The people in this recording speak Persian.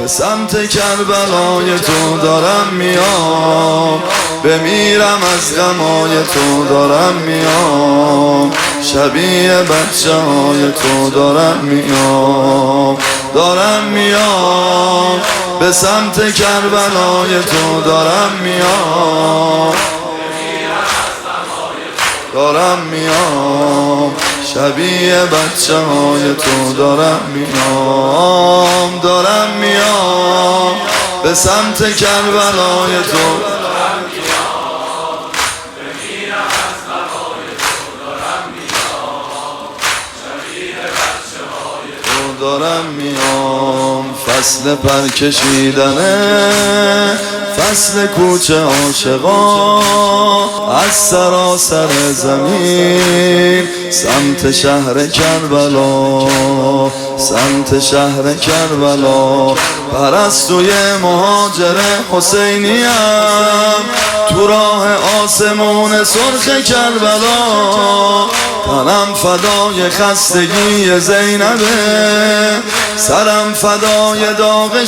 به سمت کربلای تو دارم میام، بمیرم از غمای تو دارم میام، شبیه بچه های تو دارم میام، دارم میام، به سمت کربلای تو دارم میام، دارم میام، شبیه بچه های تو دارم میام، دارم میام، به سمت کربلای تو دارم میام. فصل پر کشیدنه، فصل کوچه عاشقا، از سراسر زمین سمت شهر کربلا، سمت شهر کربلا. پرستوی مهاجر حسینیم، تو راه آسمون سرخ کربلا. تنم فدای خستگی زینبه، سرم فدای داغ